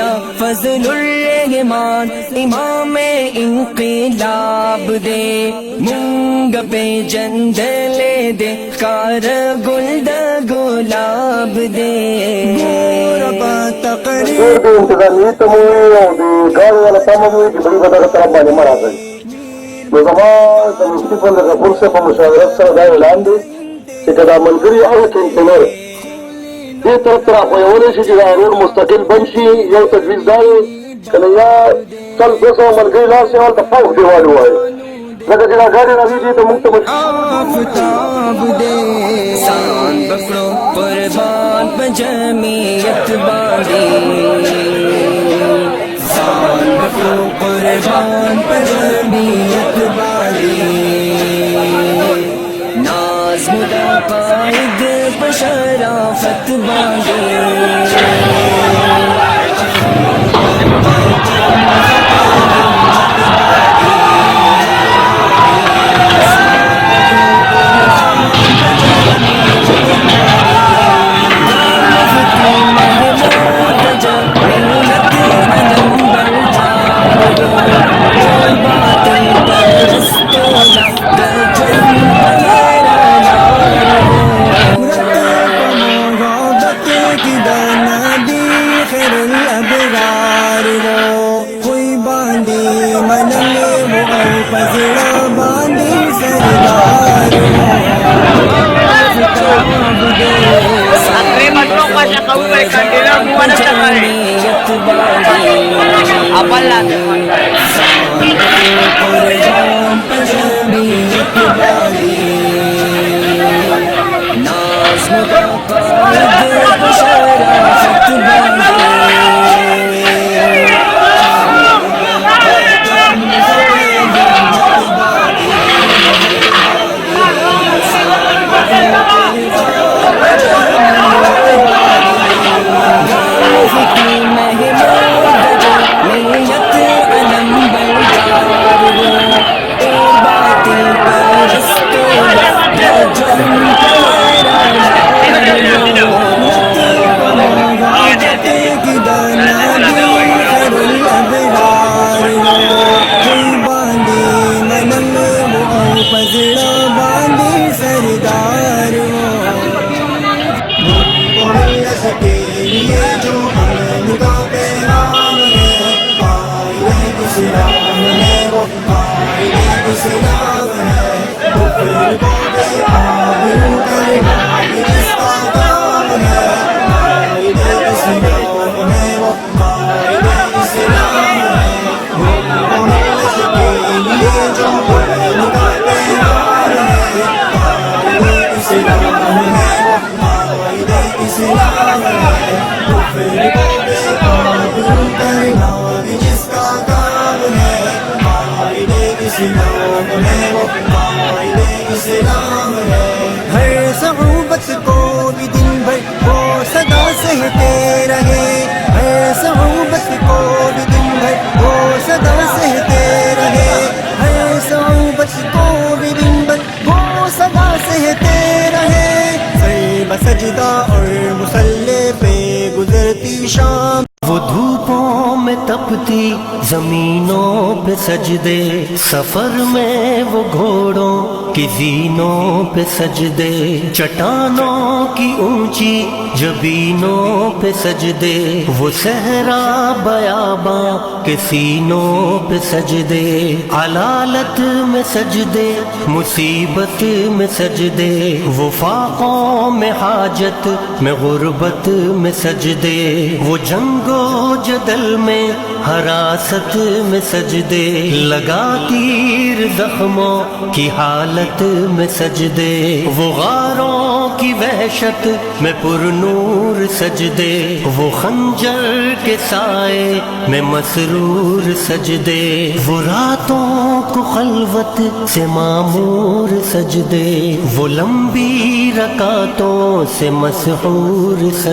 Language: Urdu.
مولانا فضل الرحمان امام انقلاب دے مونگ پہ جندلے دے کار گلد گلاب دے ربا تقریر انتظامی تموی او دی گاڑی والا تموی کی بڑی بدر طرف باندې مرا گئی نو زما د مفتی په غفور سے په مشاورت سره دا اعلان دی چې کدا ملګری او کنټینر دې طرف ته راغولی شي چې دا روډ مستقل بند شي یو تجویز دا دی کنه یا چل 200 ملګري لاړ شي هلته فوق دیوال ووایي لکه چې دا ګاډي راځي دې ته موږ ته آفتاب دے سان بکڑو قربان پہ جمعیت باندھی سان بکڑو قربان پہ جمعیت باندھی ناز مدا قائد پہ شرافت باندھی ہر صعوبت کو بھی دن بھر وہ صدا سہتے رہے ہر صعوبت کو بھی دن بھر وہ صدا سہتے رہے ہر صعوبت کو بھی دن بھر وہ صدا سہتے رہے سر بسجدہ اور مصلی پہ گزرتی شام وہ دھوپوں میں تپتی زمینوں پہ سجدے سفر میں وہ گھوڑوں کی زینوں پہ سجدے چٹانوں کی اونچی جبینوں پہ سجدے وہ صحرا بیاباں کے سینوں پہ سجدے علالت میں سجدے مصیبت میں سجدے وہ فاقوں میں حاجت میں غربت میں سجدے وہ جنگ و جدل میں حراست میں سجدے لگا تیر زخموں کی حالت میں سجدے وہ غاروں کی وحشت میں پر نور سجدے وہ خنجر کے سائے میں مسرور سجدے وہ راتوں کو خلوت سے معمور سجدے وہ لمبی رکعتوں سے مسحور سجدے